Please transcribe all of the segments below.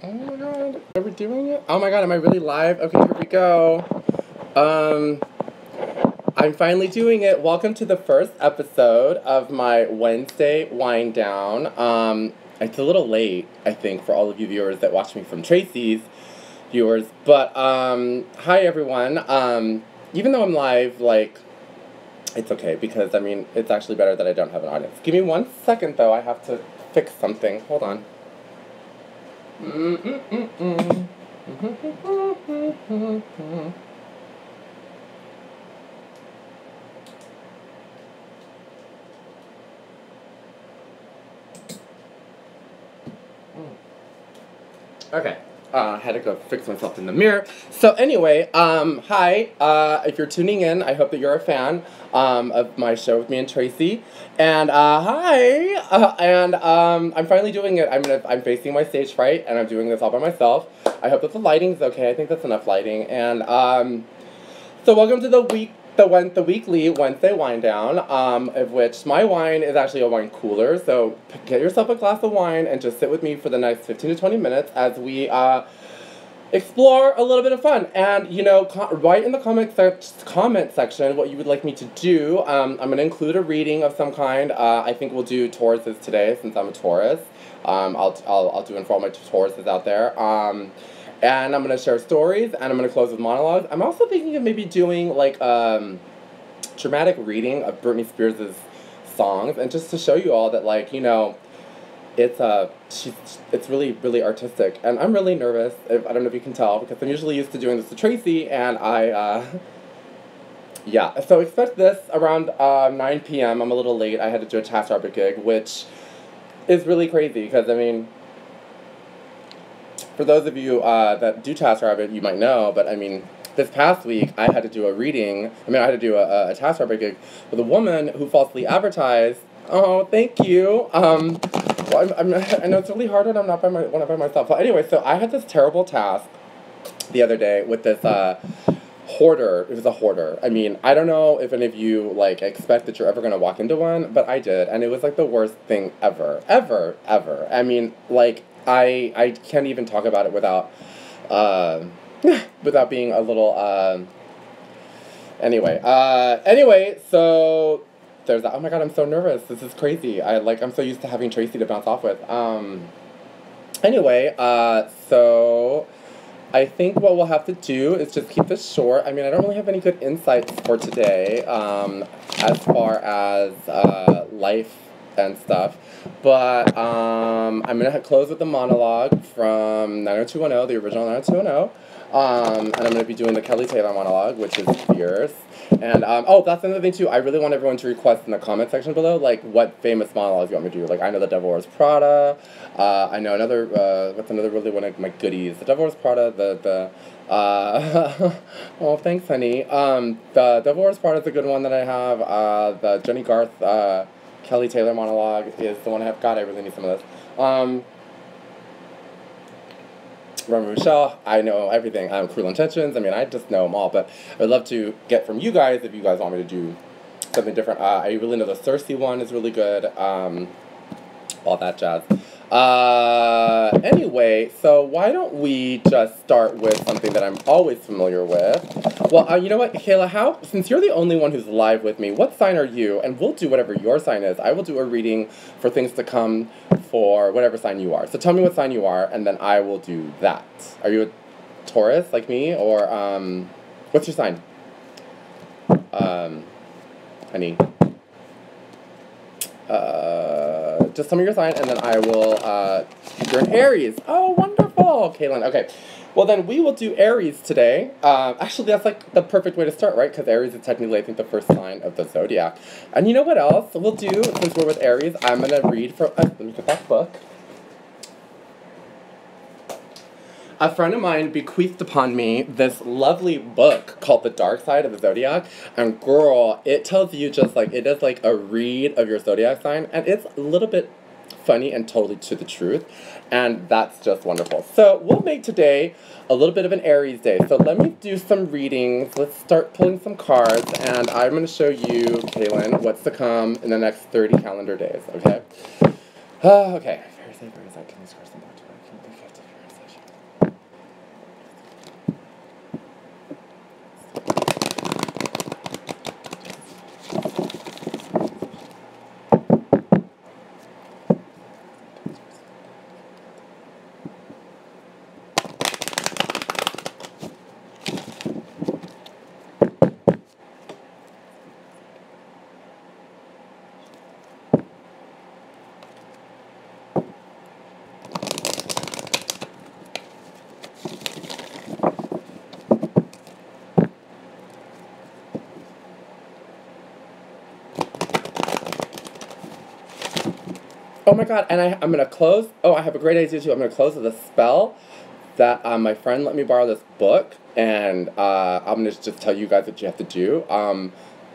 Oh my god, are we doing it? Oh my god, am I really live? Okay, here we go. Um, I'm finally doing it. Welcome to the first episode of my Wednesday wind down. It's a little late, I think, for all of you viewers that watch me from Tracy's viewers. But, hi everyone. Even though I'm live, like, it's okay because, I mean, it's actually better that I don't have an audience. Give me 1 second, though. I have to fix something. Hold on. Okay. Had to go fix myself in the mirror. So anyway, hi. If you're tuning in, I hope that you're a fan of my show with me and Tracy. And hi. I'm finally doing it. I'm facing my stage fright, and I'm doing this all by myself. I hope that the lighting's okay. I think that's enough lighting. And so welcome to the weekly Wednesday wine down, of which my wine is actually a wine cooler. So get yourself a glass of wine and just sit with me for the next 15 to 20 minutes as we explore a little bit of fun. And, you know, write in the comment section what you would like me to do. I'm going to include a reading of some kind. I think we'll do Tauruses today since I'm a Taurus. I'll do it for all my Tauruses out there. And I'm going to share stories, and I'm going to close with monologues. I'm also thinking of maybe doing, like, dramatic reading of Britney Spears' songs, and just to show you all that, like, you know, it's really, really artistic. And I'm really nervous, I don't know if you can tell, because I'm usually used to doing this to Tracy, and yeah. So expect this around 9 p.m. I'm a little late. I had to do a TaskRabbit gig, which is really crazy, because, I mean, for those of you that do TaskRabbit, you might know, but I mean, this past week I had to do a reading. I had to do a TaskRabbit gig with a woman who falsely advertised. Oh, thank you. Well, I know it's really hard when I'm not by myself. But anyway, so I had this terrible task the other day with this hoarder. It was a hoarder. I mean, I don't know if any of you, like, expect that you're ever going to walk into one, but I did, and it was, like, the worst thing ever. Ever. I mean, like, I can't even talk about it without, without being a little, anyway, so there's that. Oh my god, I'm so nervous. This is crazy. I'm so used to having Tracy to bounce off with. Anyway, so I think what we'll have to do is just keep this short. I mean, I don't really have any good insights for today, as far as, life and stuff. But I'm going to close with the monologue from 90210, the original 90210. And I'm going to be doing the Kelly Taylor monologue, which is fierce. And, oh, that's another thing, too. I really want everyone to request in the comment section below, like, what famous monologues you want me to do. Like, I know The Devil Wears Prada. I know another, what's another really one of my goodies? The Devil Wears Prada, oh, thanks, honey. The Devil Wears Prada is a good one that I have. The Jenny Garth, Kelly Taylor monologue is the one I have. God, I really need some of this. Roman Michelle, I know everything. Cruel Intentions, I mean, I just know them all, but I'd love to get from you guys if you guys want me to do something different. I really know the Cersei one is really good, all that jazz. Anyway, so why don't we just start with something that I'm always familiar with. Well, you know what, Kayla, since you're the only one who's live with me, what sign are you? And we'll do whatever your sign is. I will do a reading for things to come for whatever sign you are. So tell me what sign you are, and then I will do that. Are you a Taurus, like me, or, what's your sign? Honey. Just tell me your sign, and then I will, you're an Aries. Oh, wonderful, Kaylin. Okay, well then we will do Aries today. Actually, that's like the perfect way to start, right? Because Aries is technically, I think, the first sign of the zodiac. And you know what else we'll do, since we're with Aries? I'm going to read from, let me get that book. A friend of mine bequeathed upon me this lovely book called The Dark Side of the Zodiac, and girl, it tells you just, like, it does, like, a read of your zodiac sign, and it's a little bit funny and totally to the truth, and that's just wonderful. So, we'll make today a little bit of an Aries day, so let me do some readings. Let's start pulling some cards, and I'm going to show you, Kaylin, what's to come in the next 30 calendar days, okay? Okay. Very safe, can you score some more to it? Can you be 50 for Oh my god, and I'm gonna close. Oh, I have a great idea too. I'm gonna close with a spell that my friend let me borrow this book, and I'm gonna just tell you guys what you have to do.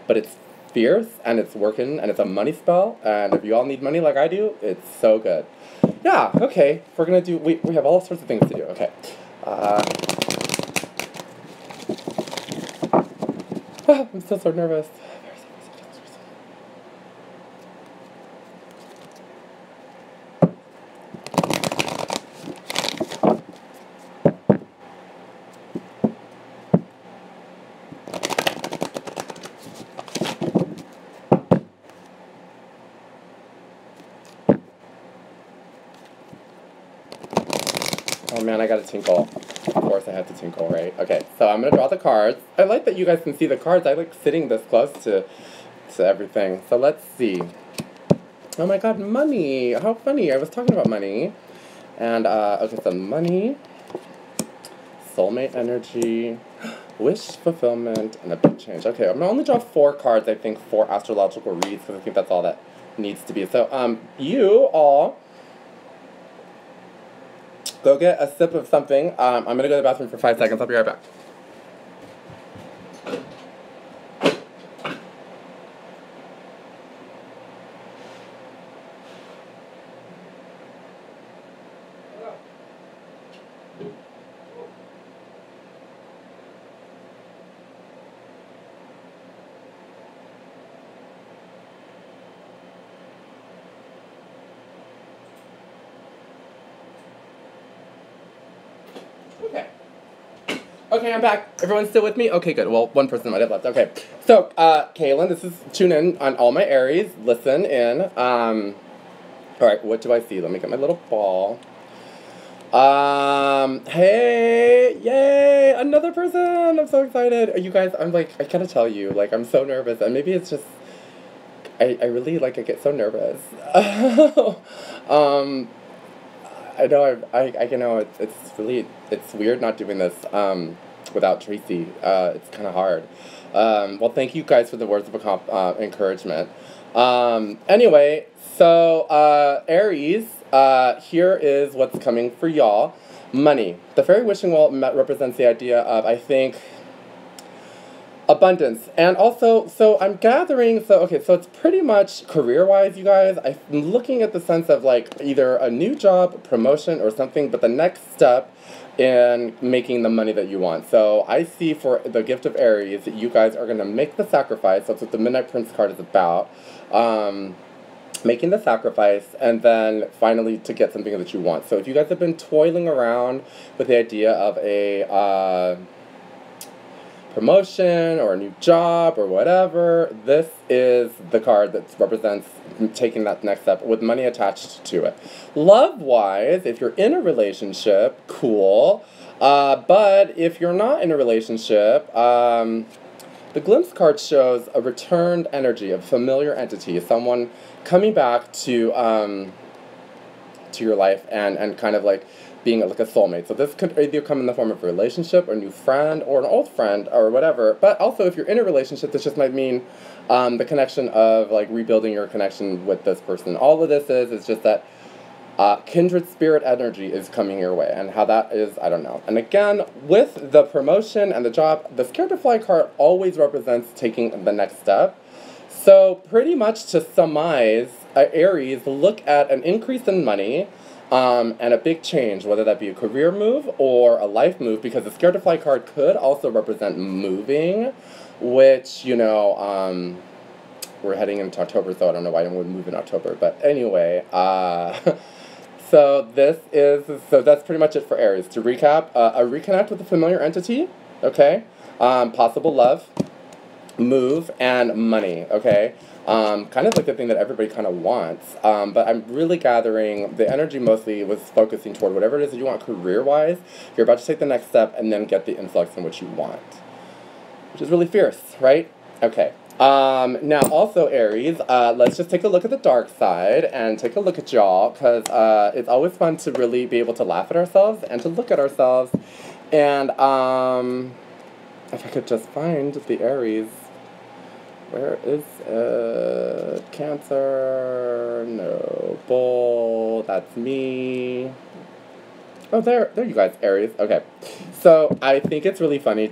But it's fierce, and it's working, and it's a money spell, and if you all need money like I do, it's so good. Yeah, okay, we're gonna do, we have all sorts of things to do, okay. I'm still so nervous. Oh man, I gotta tinkle. Of course I have to tinkle, right? Okay, so I'm gonna draw the cards. I like that you guys can see the cards. I like sitting this close to everything. So let's see. Oh my god, money! How funny, I was talking about money. And, okay, so money, soulmate energy, wish fulfillment, and a big change. Okay, I'm gonna only draw 4 cards, I think, for astrological reads, because I think that's all that needs to be. So, you all go get a sip of something. I'm gonna go to the bathroom for 5 seconds. I'll be right back. Okay. Okay, I'm back. Everyone's still with me? Okay, good. Well, one person might have left. Okay. So, Kaylin, this is tune in on all my Aries. Listen in. Alright, what do I see? Let me get my little ball. Hey! Yay! Another person! I'm so excited. You guys, I'm like, I gotta tell you, like, I'm so nervous. And maybe it's just, I really, like, I get so nervous. I know I you know it's really it's weird not doing this without Tracy. It's kind of hard. Well, thank you guys for the words of encouragement. Anyway, so Aries, here is what's coming for y'all. Money. The fairy wishing well represents the idea of, I think, abundance. And also, so I'm gathering, so okay, so it's pretty much career-wise, you guys. I'm looking at the sense of like either a new job, promotion, or something, but the next step in making the money that you want. So I see for the gift of Aries that you guys are going to make the sacrifice. That's what the Midnight Prince card is about. Making the sacrifice, and then finally to get something that you want. So if you guys have been toiling around with the idea of a promotion or a new job or whatever, this is the card that represents taking that next step with money attached to it. Love-wise, if you're in a relationship, cool. But if you're not in a relationship, the glimpse card shows a returned energy, a familiar entity, someone coming back to your life and kind of like being like a soulmate. So this could either come in the form of a relationship, or a new friend, or an old friend, or whatever. But also, if you're in a relationship, this just might mean the connection of like rebuilding your connection with this person. All of this is just that kindred spirit energy is coming your way, and how that is, I don't know. And again, with the promotion and the job, the Scared to Fly card always represents taking the next step. So pretty much to surmise, Aries, look at an increase in money, and a big change, whether that be a career move or a life move, because the Scared to Fly card could also represent moving, which, you know, we're heading into October, so I don't know why I would move in October, but anyway, so that's pretty much it for Aries. To recap, a reconnect with a familiar entity, okay, possible love, move, and money, okay? Kind of like the thing that everybody kind of wants, but I'm really gathering, the energy mostly was focusing toward whatever it is that you want career-wise. You're about to take the next step and then get the influx in what you want, which is really fierce, right? Okay. Now also Aries, let's just take a look at the dark side and take a look at y'all, because it's always fun to really be able to laugh at ourselves and to look at ourselves. And if I could just find the Aries Where is it? Cancer. No. Bull. That's me. Oh, there you guys, Aries. Okay. So I think it's really funny,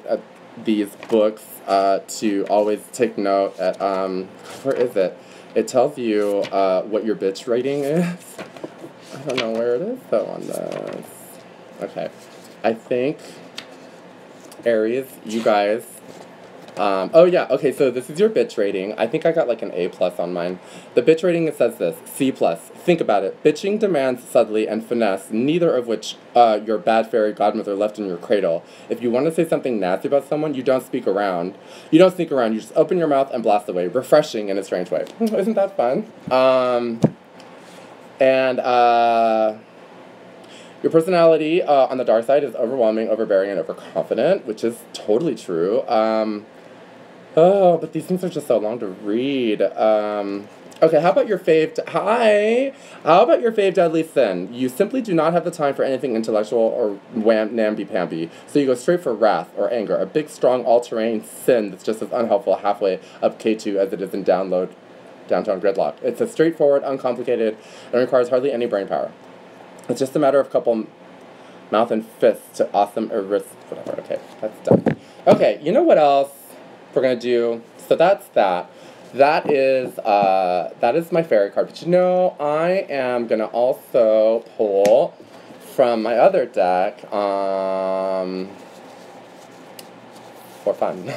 these books, to always take note at, where is it? It tells you, what your bitch rating is. I don't know where it is, though, on this. Okay. I think, Aries, you guys, oh yeah, okay, so this is your bitch rating. I think I got like an A+ on mine. The bitch rating, it says this, C+. Think about it. Bitching demands subtlety and finesse, neither of which your bad fairy godmother left in your cradle. If you want to say something nasty about someone, you don't speak around. You don't sneak around, you just open your mouth and blast away. Refreshing in a strange way. Isn't that fun? Your personality on the dark side is overwhelming, overbearing, and overconfident, which is totally true. Oh, but these things are just so long to read. Okay, how about your fave... Hi! How about your fave deadly sin? You simply do not have the time for anything intellectual or namby-pamby, so you go straight for wrath or anger, a big, strong, all-terrain sin that's just as unhelpful halfway up K2 as it is in downtown gridlock. It's a straightforward, uncomplicated, and requires hardly any brain power. It's just a matter of couple mouth and fists to awesome whatever. Okay, that's done. Okay, you know what else we're gonna do? So that's that. That is my fairy card. But you know, I am gonna also pull from my other deck, for fun.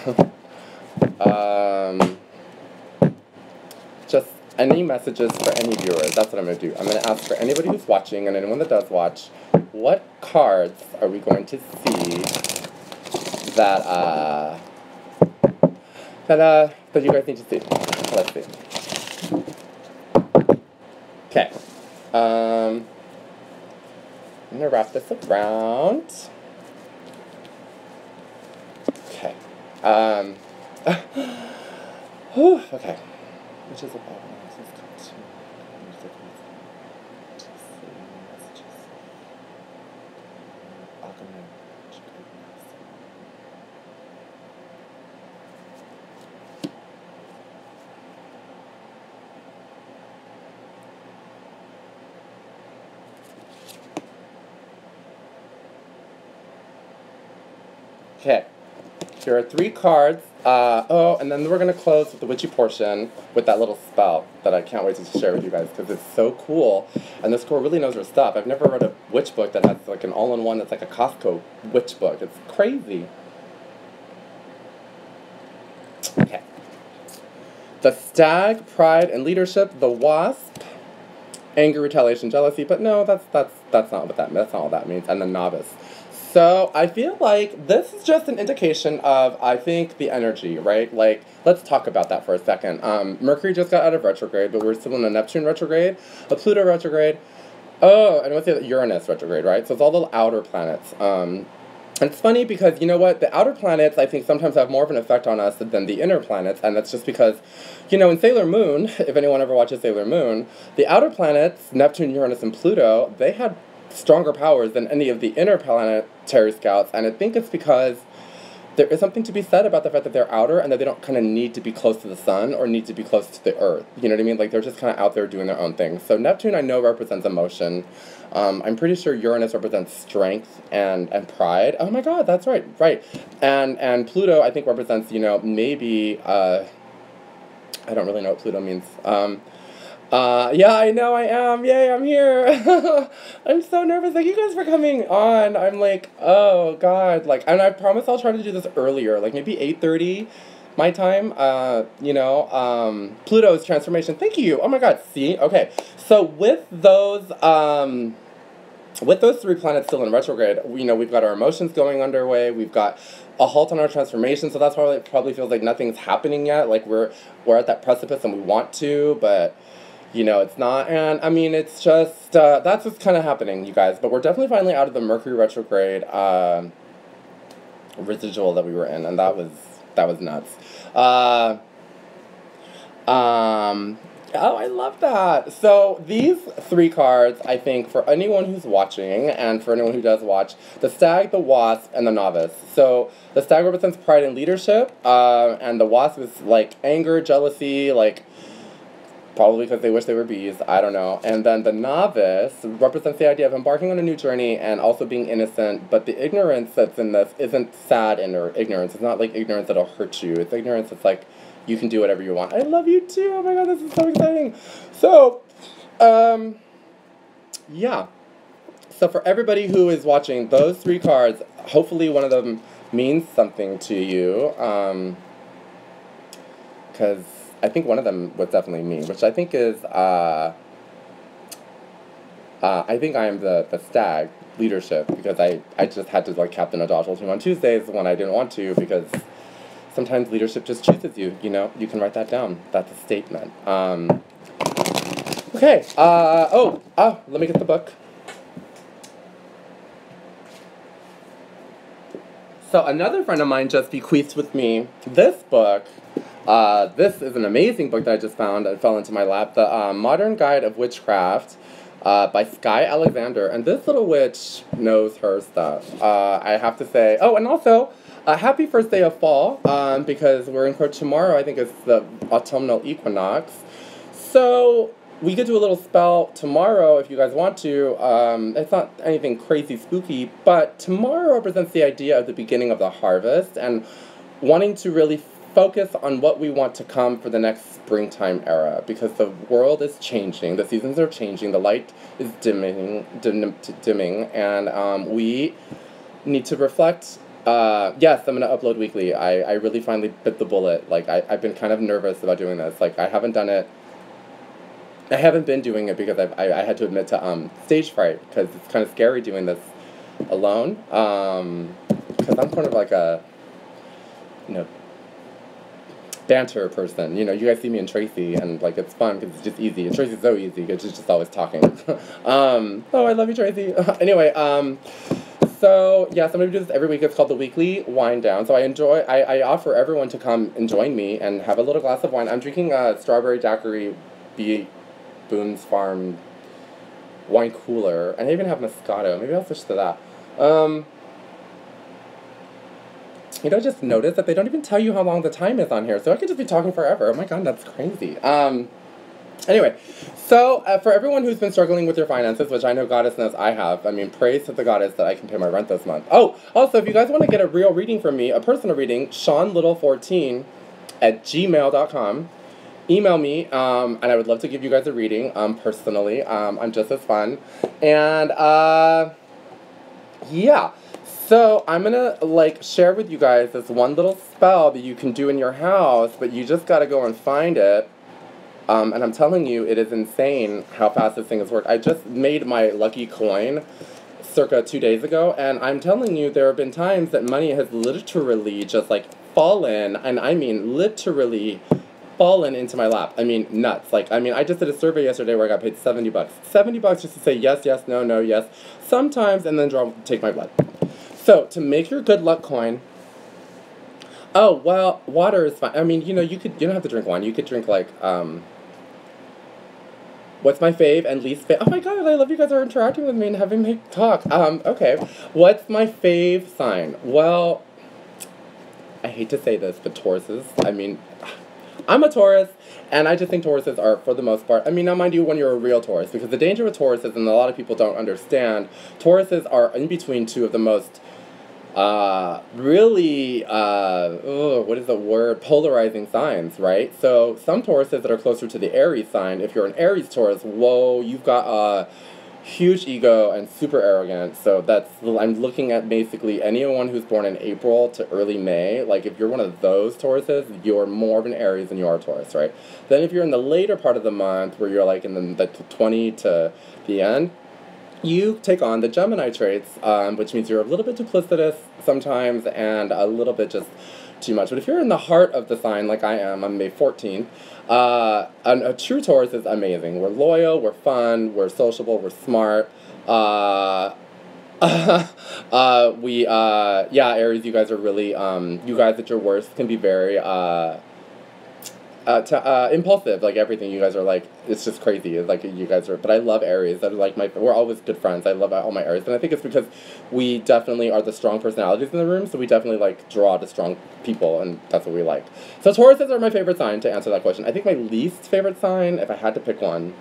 Just any messages for any viewers. That's what I'm going to do. I'm going to ask for anybody who's watching and anyone that does watch, what cards are we going to see that you guys need to see? Let's see. Okay. I'm going to wrap this around. Okay. Okay. Which is about okay. Here are 3 cards. Oh, and then we're going to close with the witchy portion with that little spell that I can't wait to share with you guys because it's so cool. And this girl really knows her stuff. I've never read a witch book that has like an all-in-one that's like a Costco witch book. It's crazy. Okay. The Stag, Pride, and Leadership. The Wasp, Anger, Retaliation, Jealousy. But no, that's not what that's not all that means. And the Novice. So I feel like this is just an indication of, I think, the energy, right? Like, let's talk about that for a second. Mercury just got out of retrograde, but we're still in a Neptune retrograde, a Pluto retrograde. Oh, and I want to say that Uranus retrograde, right? So it's all the outer planets. And it's funny because, you know what, the outer planets, I think, sometimes have more of an effect on us than the inner planets, and that's just because, you know, in Sailor Moon, if anyone ever watches Sailor Moon, the outer planets, Neptune, Uranus, and Pluto, they had stronger powers than any of the inner planetary scouts, and I think it's because there is something to be said about the fact that they're outer and that they don't kind of need to be close to the sun or need to be close to the earth. You know what I mean? Like, they're just kind of out there doing their own thing. So Neptune, I know, represents emotion. I'm pretty sure Uranus represents strength and pride. Oh my god, that's right, right. And Pluto, I think, represents, you know, maybe, I don't really know what Pluto means. Yeah, I know I am. Yay, I'm here. I'm so nervous. Thank you guys for coming on. I'm like, oh god, like, and I promise I'll try to do this earlier, like maybe 8:30 my time. You know, Pluto's transformation. Thank you. Oh my god. See? Okay. So with those 3 planets still in retrograde, you know, we've got our emotions going underway. We've got a halt on our transformation, so that's why it probably feels like nothing's happening yet. Like we're at that precipice and we want to, but you know, it's not. And I mean, it's just that's what's kind of happening, you guys. But we're definitely finally out of the Mercury retrograde residual that we were in, and that was nuts. Oh, I love that. So these three cards, I think, for anyone who's watching and for anyone who does watch, the Stag, the Wasp, and the Novice. So the Stag represents pride and leadership, and the Wasp is like anger, jealousy, like probably because they wish they were bees, I don't know. And then the Novice represents the idea of embarking on a new journey and also being innocent, but the ignorance that's in this isn't sad ignorance. It's not like ignorance that'll hurt you. It's ignorance that's like, you can do whatever you want. I love you too. Oh my god, this is so exciting. So, yeah. So for everybody who is watching, those three cards, hopefully one of them means something to you. Because I think one of them was definitely me, which I think is, I think I am the Stag leadership, because I just had to like captain a dodgeball team on Tuesdays when I didn't want to, because sometimes leadership just chooses you, you know? You can write that down. That's a statement. Okay. Let me get the book. So another friend of mine just bequeathed with me this book. This is an amazing book that I just found. It fell into my lap. The Modern Guide of Witchcraft by Sky Alexander. And this little witch knows her stuff. I have to say. Oh, and also, happy first day of fall, because we're in court tomorrow. I think it's the autumnal equinox. So we could do a little spell tomorrow if you guys want to. It's not anything crazy spooky, but tomorrow represents the idea of the beginning of the harvest and wanting to really focus on what we want to come for the next springtime era, because the world is changing, the seasons are changing, the light is dimming, and we need to reflect. Yes, I'm going to upload weekly. I really finally bit the bullet. Like, I've been kind of nervous about doing this. Like, I haven't done it. I haven't been doing it because I had to admit to stage fright, because it's kind of scary doing this alone. Because I'm kind of like a, you know, banter person. You know, you guys see me and Tracy, and like it's fun because it's just easy. And Tracy's so easy because she's just always talking. Oh, I love you, Tracy. Anyway, so yes, I'm gonna do this every week. It's called the Weekly Wine Down. So I offer everyone to come and join me and have a little glass of wine. I'm drinking a strawberry daiquiri Boone's Farm wine cooler, and I even have Moscato. Maybe I'll switch to that. You know, just notice that they don't even tell you how long the time is on here, so I could just be talking forever. Oh my god, that's crazy. Anyway, so for everyone who's been struggling with your finances, which I know Goddess knows I have, I mean, praise to the Goddess that I can pay my rent this month. Oh, also, if you guys want to get a real reading from me, a personal reading, SeanLittle14@gmail.com. Email me, and I would love to give you guys a reading, personally. I'm just as fun. And, yeah. So, I'm gonna, like, share with you guys this one little spell that you can do in your house, but you just gotta go and find it. And I'm telling you, it is insane how fast this thing has worked. I just made my lucky coin circa 2 days ago, and I'm telling you, there have been times that money has literally just, like, fallen, and I mean literally fallen into my lap. I mean, nuts. Like, I mean, I just did a survey yesterday where I got paid $70. $70 just to say yes, yes, no, no, yes, sometimes, and then take my blood. So, to make your good luck coin, oh, well, water is fine. I mean, you know, you don't have to drink wine. You could drink, like, what's my fave and least fave? Oh my god, I love you guys are interacting with me and having me talk. Okay. What's my fave sign? Well, I hate to say this, but Tauruses, I mean, I'm a Taurus, and I just think Tauruses are, for the most part, I mean, now mind you, when you're a real Taurus, because the danger with Tauruses, and a lot of people don't understand, Tauruses are in between two of the most, really, what is the word, polarizing signs, right? So, some Tauruses that are closer to the Aries sign, if you're an Aries Taurus, whoa, you've got a huge ego and super arrogant. So I'm looking at basically anyone who's born in April to early May. Like, if you're one of those Tauruses, you're more of an Aries than you are a Taurus, right? Then if you're in the later part of the month, where you're like in the 20 to the end, you take on the Gemini traits, which means you're a little bit duplicitous sometimes and a little bit just too much. But if you're in the heart of the sign, like I am, on May 14th, a true Taurus is amazing. We're loyal, we're fun, we're sociable, we're smart. Yeah, Aries, you guys are really, you guys at your worst can be very, impulsive, like everything. You guys are like, it's just crazy. Like you guys are, but I love Aries. That are like we're always good friends. I love all my Aries, and I think it's because we definitely are the strong personalities in the room. So we definitely like draw to strong people, and that's what we like. So Tauruses are my favorite sign. To answer that question, I think my least favorite sign, if I had to pick one,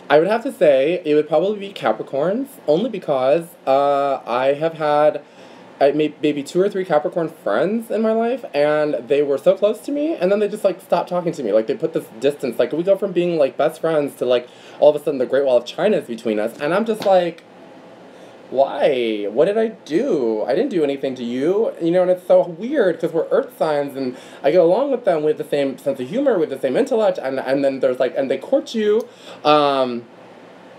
I would have to say it would probably be Capricorns, only because I have had maybe 2 or 3 Capricorn friends in my life, and they were so close to me, and then they just like stopped talking to me. Like they put this distance. Like we go from being like best friends to like all of a sudden the Great Wall of China is between us, and I'm just like, why? What did I do? I didn't do anything to you, you know. And it's so weird because we're Earth signs, and I get along with them with the same sense of humor, with the same intellect, and then there's like, and they court you.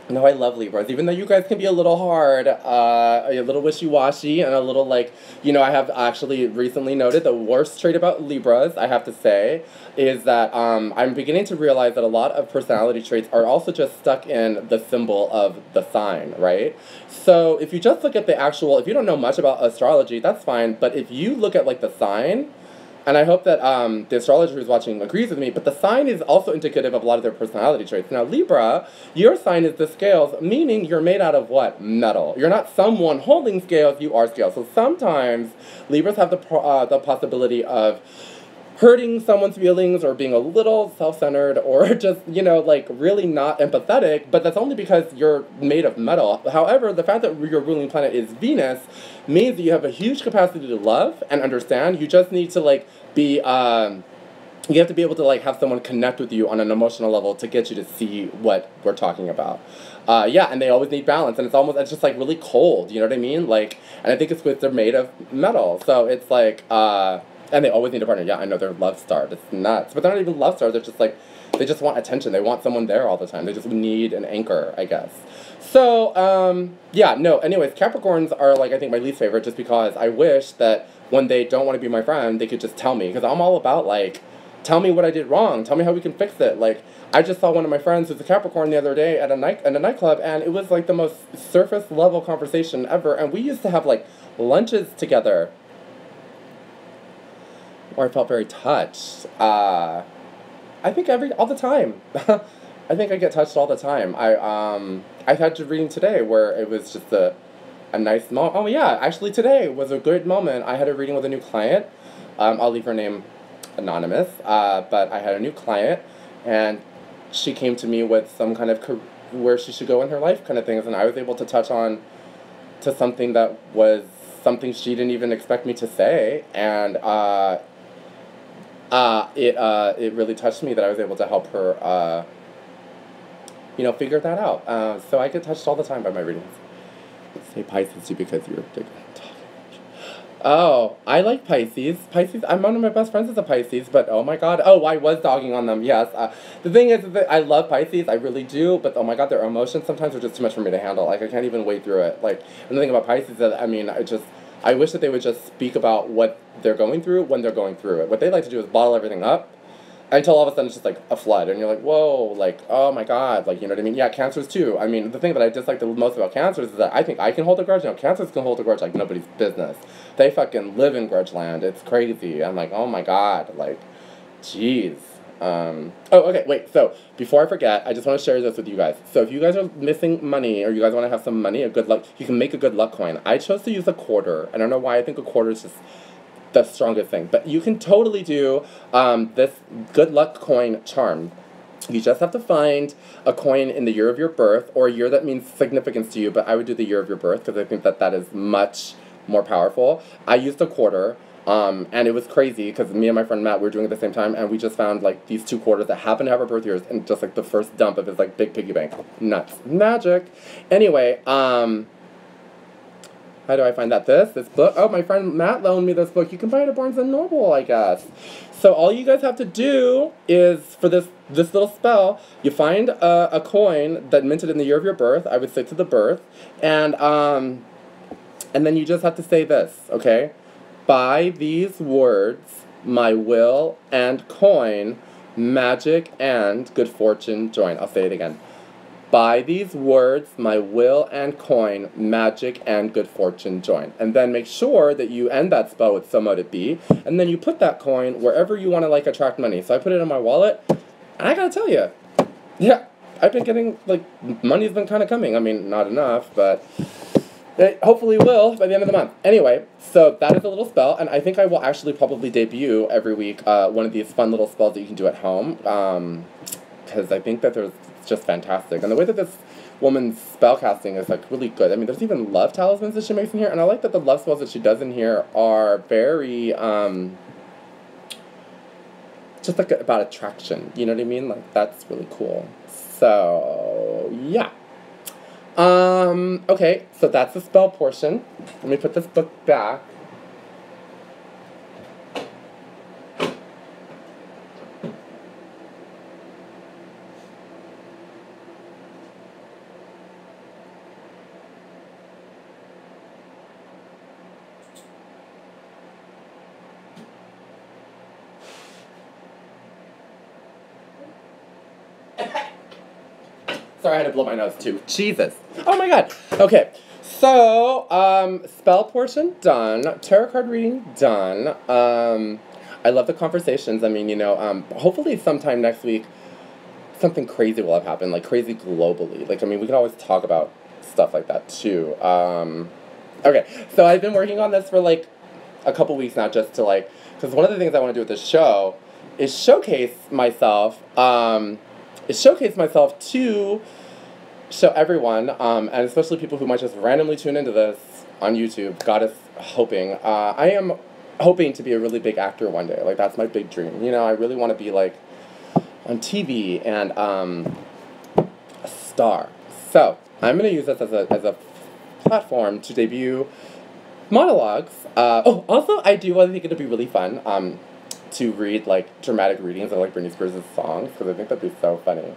No, I love Libras, even though you guys can be a little hard, a little wishy-washy, and a little like, you know, I have actually recently noted the worst trait about Libras, I have to say, is that I'm beginning to realize that a lot of personality traits are also just stuck in the symbol of the sign, right? So if you just look at the actual, if you don't know much about astrology, that's fine, but if you look at like the sign, and I hope that the astrologer who's watching agrees with me, but the sign is also indicative of a lot of their personality traits. Now, Libra, your sign is the scales, meaning you're made out of what? Metal. You're not someone holding scales, you are scales. So sometimes Libras have the possibility of hurting someone's feelings or being a little self-centered or just, you know, like really not empathetic, but that's only because you're made of metal. However, the fact that your ruling planet is Venus means that you have a huge capacity to love and understand. You just need to like be, you have to be able to like have someone connect with you on an emotional level to get you to see what we're talking about. Yeah, and they always need balance, and it's just like really cold, you know what I mean? Like, and I think it's because they're made of metal, so it's like, and they always need a partner. Yeah, I know they're love starved. It's nuts. But they're not even love starved. They're just like, they just want attention. They want someone there all the time. They just need an anchor, I guess. So, yeah, no, anyways, Capricorns are like, I think my least favorite just because I wish that when they don't want to be my friend, they could just tell me. Because I'm all about like, tell me what I did wrong. Tell me how we can fix it. Like, I just saw one of my friends who's a Capricorn the other day at a nightclub, and it was like the most surface level conversation ever. And we used to have like lunches together, or I felt very touched. I think all the time. I think I get touched all the time. I had a reading today where it was just a nice moment. Oh yeah, actually today was a good moment. I had a reading with a new client. I'll leave her name anonymous. But I had a new client, and she came to me with some kind of where she should go in her life kind of things, and I was able to touch on to something that was something she didn't even expect me to say, and it really touched me that I was able to help her, you know, figure that out. So I get touched all the time by my readings. Say Pisces too because you're big. Oh, I like Pisces. Pisces, I'm one of my best friends is a Pisces, but oh my god. Oh, I was dogging on them, yes. The thing is that I love Pisces, I really do, but oh my god, their emotions sometimes are just too much for me to handle. Like, I can't even wade through it. Like, and the thing about Pisces is that, I mean, I wish that they would just speak about what they're going through when they're going through it. What they like to do is bottle everything up until all of a sudden it's just like a flood, and you're like, whoa, like, oh my god, like, you know what I mean? Yeah, Cancers too. I mean, the thing that I dislike the most about Cancers is that I think I can hold a grudge. You know, Cancers can hold a grudge like nobody's business. They fucking live in grudge land. It's crazy. I'm like, oh my god, like, jeez. Oh, okay, wait, so, before I forget, I just want to share this with you guys. So, if you guys are missing money, or you guys want to have some money, a good luck, you can make a good luck coin. I chose to use a quarter. I don't know why. I think a quarter is just the strongest thing. But you can totally do, this good luck coin charm. You just have to find a coin in the year of your birth, or a year that means significance to you, but I would do the year of your birth, because I think that that is much more powerful. I used a quarter. And it was crazy because me and my friend Matt, we were doing it at the same time, and we just found like these 2 quarters that happened to have our birth years, and just like the first dump of his like big piggy bank. Nuts. Magic. Anyway, how do I find that? This book? Oh, my friend Matt loaned me this book. You can buy it at Barnes & Noble, I guess. So all you guys have to do is, for this little spell, you find a coin that minted in the year of your birth. I would say to the birth. And then you just have to say this, okay? By these words, my will and coin, magic and good fortune join. I'll say it again. By these words, my will and coin, magic and good fortune join. And then make sure that you end that spell with so mote it be. And then you put that coin wherever you want to, like, attract money. So I put it in my wallet. And I gotta tell you, yeah, I've been getting, like, money's been kind of coming. I mean, not enough, but it hopefully will by the end of the month. Anyway, so that is a little spell. And I think I will actually probably debut every week one of these fun little spells that you can do at home. Because I think that there's just fantastic. And the way that this woman's spellcasting is, like, really good. I mean, there's even love talismans that she makes in here, and I like that the love spells that she does in here are very, just, like, about attraction. You know what I mean? Like, that's really cool. So, yeah. Okay, so that's the spell portion. Let me put this book back. Sorry, I had to blow my nose too. Jesus. Oh my god. Okay. So, spell portion done. Tarot card reading done. I love the conversations. I mean, you know, hopefully sometime next week something crazy will have happened, like crazy globally. Like, I mean, we can always talk about stuff like that too. Okay. So I've been working on this for like a couple weeks now, just to like, because one of the things I want to do with this show is showcase myself, to show everyone, and especially people who might just randomly tune into this on YouTube, goddess hoping. I am hoping to be a really big actor one day. Like, that's my big dream. You know, I really want to be, like, on TV and a star. So, I'm going to use this as a platform to debut monologues. Also, I think it'll be really fun to read, like, dramatic readings of, like, Britney Spears' songs, because I think that'd be so funny.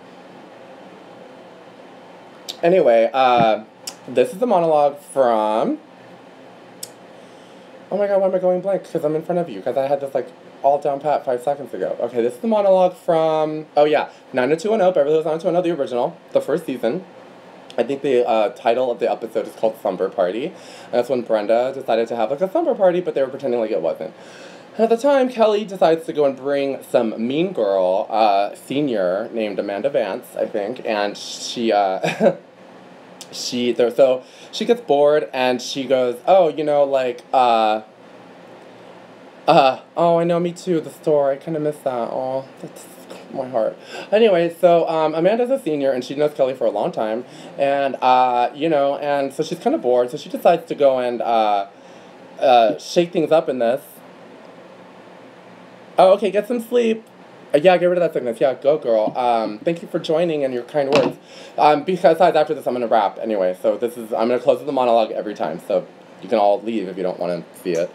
Anyway, this is a monologue from... Oh my god, why am I going blank? Because I'm in front of you, because I had this, like, all down pat 5 seconds ago. Okay, this is the monologue from... Oh yeah, 90210, Beverly Hills 90210, the original, the first season. I think the title of the episode is called Slumber Party. And that's when Brenda decided to have, like, a slumber party, but they were pretending like it wasn't. And at the time, Kelly decides to go and bring some mean girl, senior, named Amanda Vance, I think, and she, so she gets bored, and she goes, oh, you know, like, oh, I know, me too, the store, I kind of miss that, oh, that's my heart. Anyway, so, Amanda's a senior, and she knows Kelly for a long time, and, you know, and so she's kind of bored, so she decides to go and, shake things up in this. Oh, okay, get some sleep. Yeah, get rid of that sickness. Yeah, go, girl. Thank you for joining and your kind words. Because after this, I'm going to wrap anyway. So I'm going to close with the monologue every time. So you can all leave if you don't want to see it.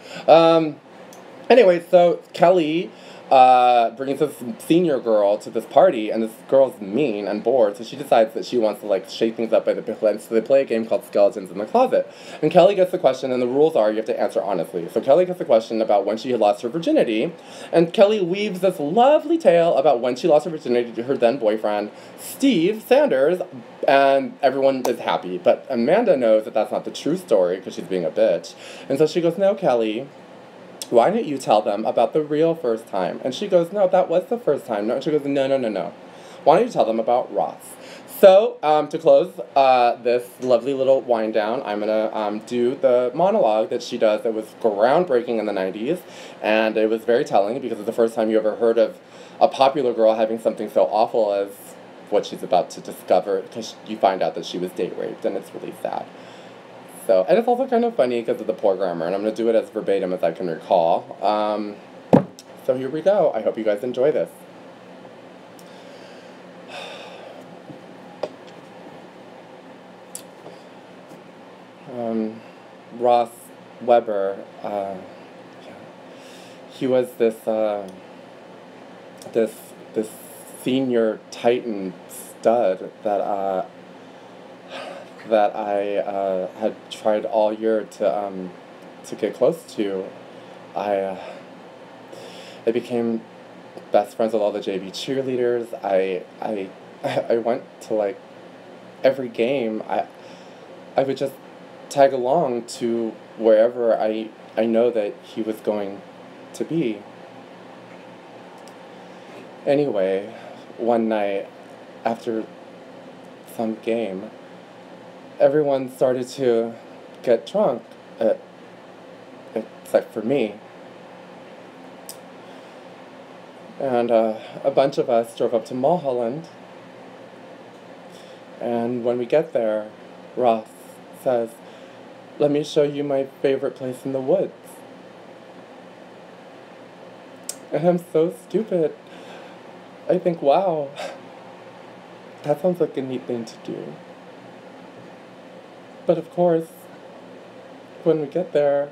Anyway, so Kelly brings this senior girl to this party, and this girl's mean and bored, so she decides that she wants to, like, shake things up by the plan. So they play a game called Skeletons in the Closet. And Kelly gets the question, and the rules are you have to answer honestly. So Kelly gets the question about when she had lost her virginity, and Kelly weaves this lovely tale about when she lost her virginity to her then boyfriend, Steve Sanders, and everyone is happy. But Amanda knows that that's not the true story, because she's being a bitch. And so she goes, no, Kelly, why don't you tell them about the real first time? And she goes, no, that was the first time. No, and she goes, no. Why don't you tell them about Ross? So, to close this lovely little wind down, I'm going to do the monologue that she does that was groundbreaking in the 90s. And it was very telling because it's the first time you ever heard of a popular girl having something so awful as what she's about to discover, because you find out that she was date raped, and it's really sad. So, and it's also kind of funny because of the poor grammar, and I'm going to do it as verbatim as I can recall. So here we go. I hope you guys enjoy this. Ross Weber, he was this senior Titan stud that I had tried all year to get close to. I became best friends with all the JV cheerleaders. I went to, like, every game, I would just tag along to wherever I know that he was going to be. Anyway, one night after some game, everyone started to get drunk, except for me. And a bunch of us drove up to Mulholland. And when we get there, Ross says, "Let me show you my favorite place in the woods." And I'm so stupid. I think, wow, that sounds like a neat thing to do. But of course, when we get there,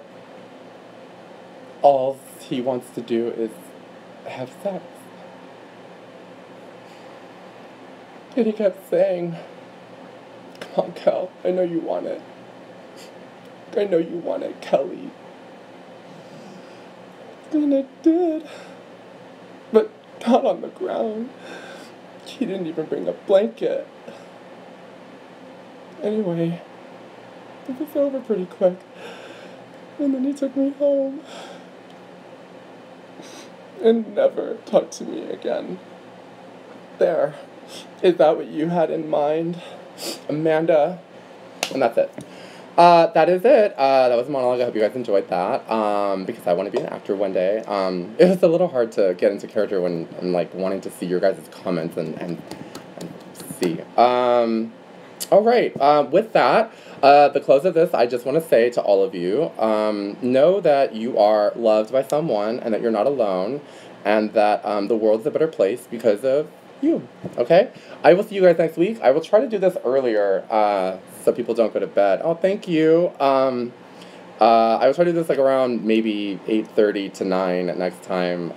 all he wants to do is have sex. And he kept saying, "Come on, Kel, I know you want it. I know you want it, Kelly." And I did. But not on the ground. He didn't even bring a blanket. Anyway, it was over pretty quick. And then he took me home. And never talked to me again. There. Is that what you had in mind, Amanda? And that's it. That is it. That was a monologue. I hope you guys enjoyed that. Because I want to be an actor one day. It was a little hard to get into character when I'm like wanting to see your guys' comments and see. Alright, with that, the close of this, I just want to say to all of you, know that you are loved by someone and that you're not alone, and that the world's a better place because of you, okay? I will see you guys next week. I will try to do this earlier, so people don't go to bed. Oh, thank you. I will try to do this like around maybe 8:30 to 9 next time.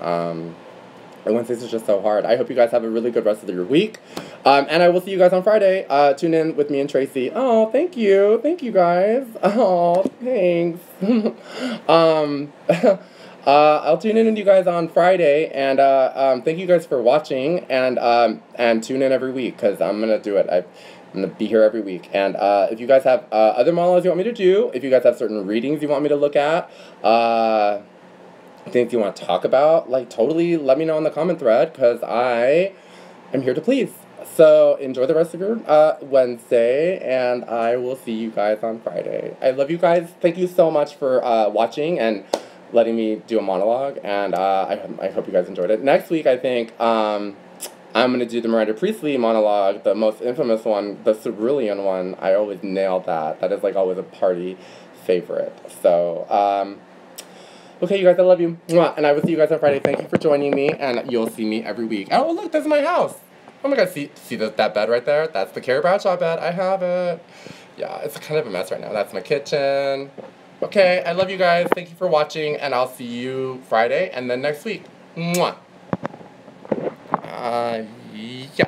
And Wednesdays is just so hard. I hope you guys have a really good rest of your week. And I will see you guys on Friday. Tune in with me and Tracy. Oh, thank you. Thank you, guys. Oh, thanks. I'll tune in with you guys on Friday. And thank you guys for watching. And tune in every week because I'm going to do it. I'm going to be here every week. And if you guys have other monologues you want me to do, if you guys have certain readings you want me to look at, things you want to talk about, like, totally let me know in the comment thread, because I am here to please. So, enjoy the rest of your Wednesday, and I will see you guys on Friday. I love you guys. Thank you so much for watching and letting me do a monologue, and I hope you guys enjoyed it. Next week, I think, I'm going to do the Miranda Priestley monologue, the most infamous one, the cerulean one. I always nail that. That is, like, always a party favorite. So, okay, you guys, I love you. Mwah. And I will see you guys on Friday. Thank you for joining me, and you'll see me every week. Oh, look, that's my house. Oh my God, see that bed right there? That's the Carrie Bradshaw bed. I have it. Yeah, it's kind of a mess right now. That's my kitchen. Okay, I love you guys. Thank you for watching, and I'll see you Friday and then next week. Mwah. Yeah.